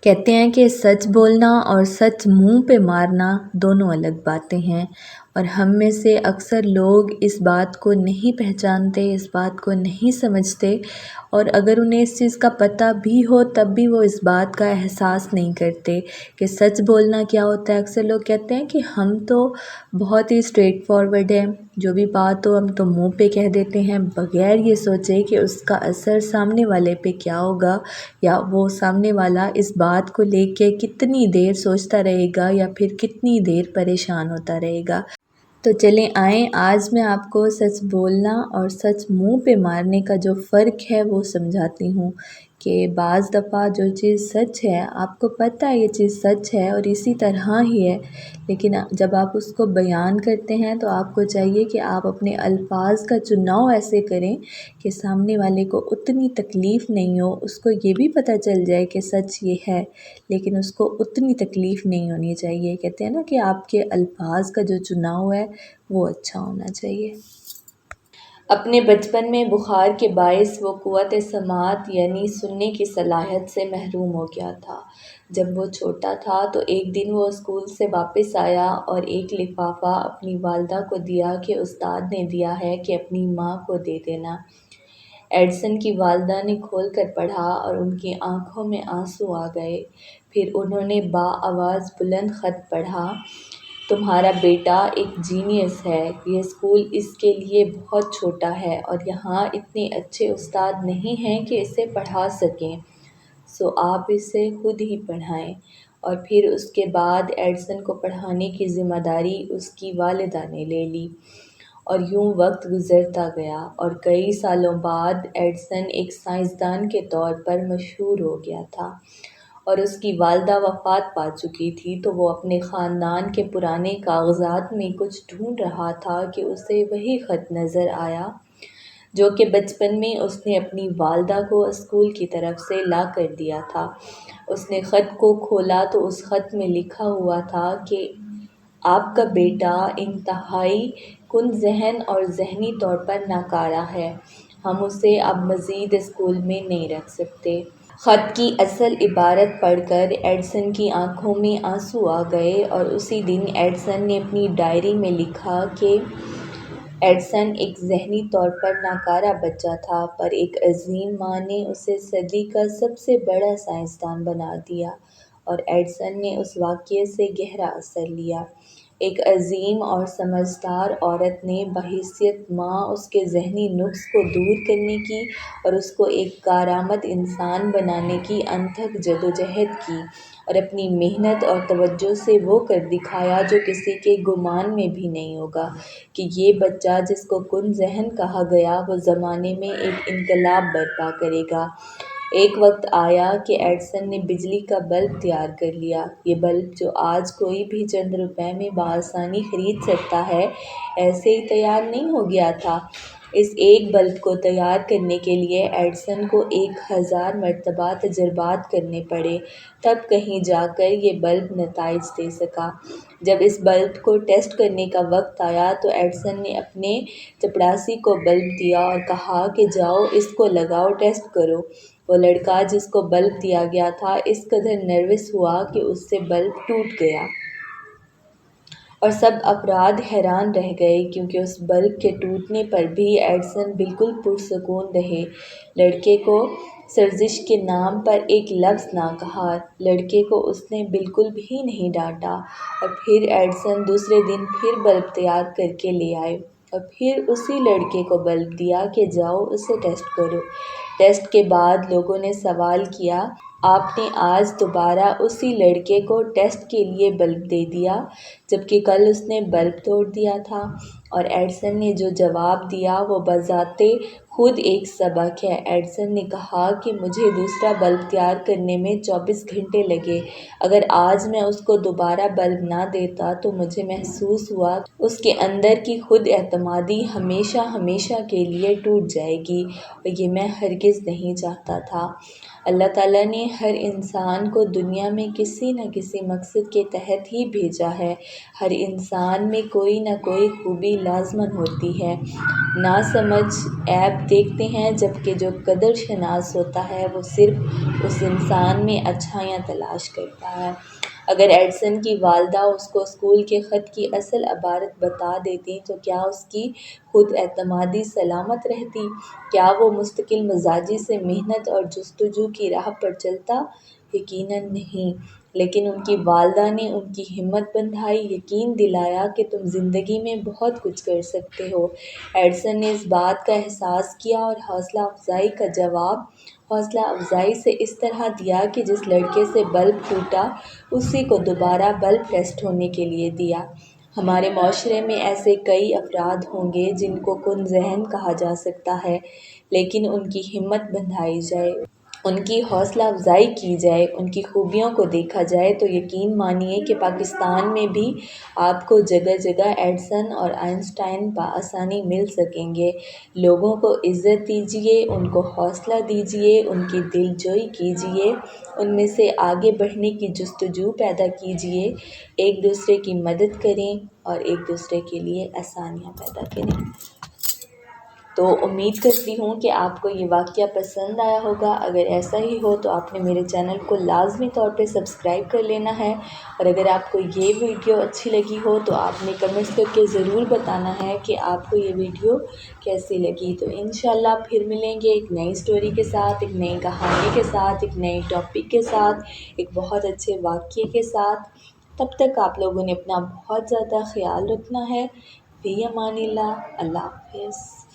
कहते हैं कि सच बोलना और सच मुंह पे मारना दोनों अलग बातें हैं और हम में से अक्सर लोग इस बात को नहीं पहचानते, इस बात को नहीं समझते और अगर उन्हें इस चीज़ का पता भी हो तब भी वो इस बात का एहसास नहीं करते कि सच बोलना क्या होता है। अक्सर लोग कहते हैं कि हम तो बहुत ही स्ट्रेट फॉरवर्ड हैं, जो भी बात हो हम तो मुंह पे कह देते हैं बगैर ये सोचे कि उसका असर सामने वाले पे क्या होगा या वो सामने वाला इस बात को लेके कितनी देर सोचता रहेगा या फिर कितनी देर परेशान होता रहेगा। तो चलें आएँ आज मैं आपको सच बोलना और सच मुंह पे मारने का जो फ़र्क है वो समझाती हूँ कि बाज़ दफ़ा जो चीज़ सच है आपको पता है ये चीज़ सच है और इसी तरह ही है, लेकिन जब आप उसको बयान करते हैं तो आपको चाहिए कि आप अपने अल्फाज का चुनाव ऐसे करें कि सामने वाले को उतनी तकलीफ़ नहीं हो, उसको ये भी पता चल जाए कि सच ये है लेकिन उसको उतनी तकलीफ़ नहीं होनी चाहिए। कहते हैं ना कि आपके अल्फाज का जो चुनाव है वो अच्छा होना चाहिए। अपने बचपन में बुखार के बायस वो क़ुव्वत समाअत यानी सुनने की सलाहियत से महरूम हो गया था। जब वो छोटा था तो एक दिन वो स्कूल से वापस आया और एक लिफाफा अपनी वालिदा को दिया कि उस्ताद ने दिया है कि अपनी माँ को दे देना। एडिसन की वालिदा ने खोल कर पढ़ा और उनकी आंखों में आंसू आ गए। फिर उन्होंने बाआवाज़ बुलंद ख़त पढ़ा, तुम्हारा बेटा एक जीनियस है, ये स्कूल इसके लिए बहुत छोटा है और यहाँ इतने अच्छे उस्ताद नहीं हैं कि इसे पढ़ा सकें, सो आप इसे खुद ही पढ़ाएं। और फिर उसके बाद एडिसन को पढ़ाने की ज़िम्मेदारी उसकी वालिदा ने ले ली और यूं वक्त गुज़रता गया और कई सालों बाद एडिसन एक साइंसदान के तौर पर मशहूर हो गया था और उसकी वालिदा वफ़ात पा चुकी थी। तो वो अपने ख़ानदान के पुराने कागज़ात में कुछ ढूंढ रहा था कि उसे वही ख़त नज़र आया जो कि बचपन में उसने अपनी वालिदा को स्कूल की तरफ से ला कर दिया था। उसने ख़त को खोला तो उस ख़त में लिखा हुआ था कि आपका बेटा इंतहाई कुन ज़हन और ज़हनी तौर पर नाकारा है, हम उसे अब मज़ीद स्कूल में नहीं रख सकते। ख़त की असल इबारत पढ़कर एडिसन की आंखों में आंसू आ गए और उसी दिन एडिसन ने अपनी डायरी में लिखा कि एडिसन एक ज़हनी तौर पर नाकारा बच्चा था पर एक अजीम माँ ने उसे सदी का सबसे बड़ा साइंसदान बना दिया और एडिसन ने उस वाक़ये से गहरा असर लिया। एक अजीम और समझदार औरत ने बहैसियत माँ उसके ज़हनी नुक्स को दूर करने की और उसको एक कारआमद इंसान बनाने की अनथक जदोजहद की और अपनी मेहनत और तवज्जो से वो कर दिखाया जो किसी के गुमान में भी नहीं होगा कि ये बच्चा जिसको कुन ज़हन कहा गया वो ज़माने में एक इनकलाब बर्पा करेगा। एक वक्त आया कि एडिसन ने बिजली का बल्ब तैयार कर लिया। ये बल्ब जो आज कोई भी चंद रुपए में बआसानी ख़रीद सकता है, ऐसे ही तैयार नहीं हो गया था। इस एक बल्ब को तैयार करने के लिए एडिसन को 1000 मरतबा तजर्बात करने पड़े, तब कहीं जाकर ये बल्ब नताइज दे सका। जब इस बल्ब को टेस्ट करने का वक्त आया तो एडिसन ने अपने चपड़ासी को बल्ब दिया और कहा कि जाओ इसको लगाओ, टेस्ट करो। वो लड़का जिसको बल्ब दिया गया था इस कदर नर्वस हुआ कि उससे बल्ब टूट गया और सब अफराद हैरान रह गए क्योंकि उस बल्ब के टूटने पर भी एडिसन बिल्कुल पुरसकून रहे। लड़के को सर्जिश के नाम पर एक लफ्ज़ ना कहा, लड़के को उसने बिल्कुल भी नहीं डांटा और फिर एडिसन दूसरे दिन फिर बल्ब तैयार करके ले आए और फिर उसी लड़के को बल्ब दिया कि जाओ उसे टेस्ट करो। टेस्ट के बाद लोगों ने सवाल किया, आपने आज दोबारा उसी लड़के को टेस्ट के लिए बल्ब दे दिया जबकि कल उसने बल्ब तोड़ दिया था। और एडिसन ने जो जवाब दिया वो बज़ाते खुद एक सबक है। एडिसन ने कहा कि मुझे दूसरा बल्ब तैयार करने में 24 घंटे लगे, अगर आज मैं उसको दोबारा बल्ब ना देता तो मुझे महसूस हुआ उसके अंदर की खुद एतमादी हमेशा हमेशा के लिए टूट जाएगी और ये मैं हरगिज़ नहीं चाहता था। अल्लाह ताला ने हर इंसान को दुनिया में किसी न किसी मकसद के तहत ही भेजा है। हर इंसान में कोई ना कोई खूबी लाज़मन होती है। नासमझ, ऐब دیکھتے ہیں، جبکہ جو قدر شناس ہوتا ہے وہ صرف اس انسان میں اچھائیاں تلاش کرتا ہے۔ اگر ایڈسن کی والدہ اس کو اسکول کے خط کی اصل عبارت بتا دیتی تو کیا اس کی خود اعتمادی سلامت رہتی؟ کیا وہ مستقل مزاجی سے محنت اور جستجو کی راہ پر چلتا؟ یقیناً نہیں، لیکن ان کی والدہ نے ان کی ہمت بندھائی، یقین دلایا کہ تم زندگی میں بہت کچھ کر سکتے ہو۔ ایڈسن نے اس بات کا احساس کیا اور حوصلہ افزائی کا جواب حوصلہ افزائی سے اس طرح دیا کہ جس لڑکے سے بلب ٹوٹا اسی کو دوبارہ بلب ٹیسٹ ہونے کے لیے دیا۔ ہمارے معاشرے میں ایسے کئی افراد ہوں گے جن کو کن ذہن کہا جا سکتا ہے، لیکن ان کی ہمت بندھائی جائے، ان کی حوصلہ افزائی کی جائے، ان کی خوبیوں کو دیکھا جائے تو یقین مانیے کہ پاکستان میں بھی آپ کو جگہ جگہ ایڈسن اور آئنسٹائن بآسانی مل سکیں گے۔ لوگوں کو عزت دیجیے، ان کو حوصلہ دیجیے، ان کی دل جوئی کیجیے، ان میں سے آگے بڑھنے کی جستجو پیدا کیجیے، ایک دوسرے کی مدد کریں اور ایک دوسرے کے لیے آسانیاں پیدا کریں۔ تو امید کرتی ہوں کہ آپ کو یہ واقعہ پسند آیا ہوگا۔ اگر ایسا ہی ہو تو آپ نے میرے چینل کو لازمی طور پہ سبسکرائب کر لینا ہے، اور اگر آپ کو یہ ویڈیو اچھی لگی ہو تو آپ نے کمنٹس کر کے ضرور بتانا ہے کہ آپ کو یہ ویڈیو کیسی لگی۔ تو انشاءاللہ پھر ملیں گے ایک نئی سٹوری کے ساتھ، ایک نئی کہانی کے ساتھ، ایک نئے ٹاپک کے ساتھ، ایک بہت اچھے واقعے کے ساتھ۔ تب تک آپ لوگوں نے اپنا بہت زیادہ خیال رکھنا ہے۔ فی امان اللہ، اللہ حافظ۔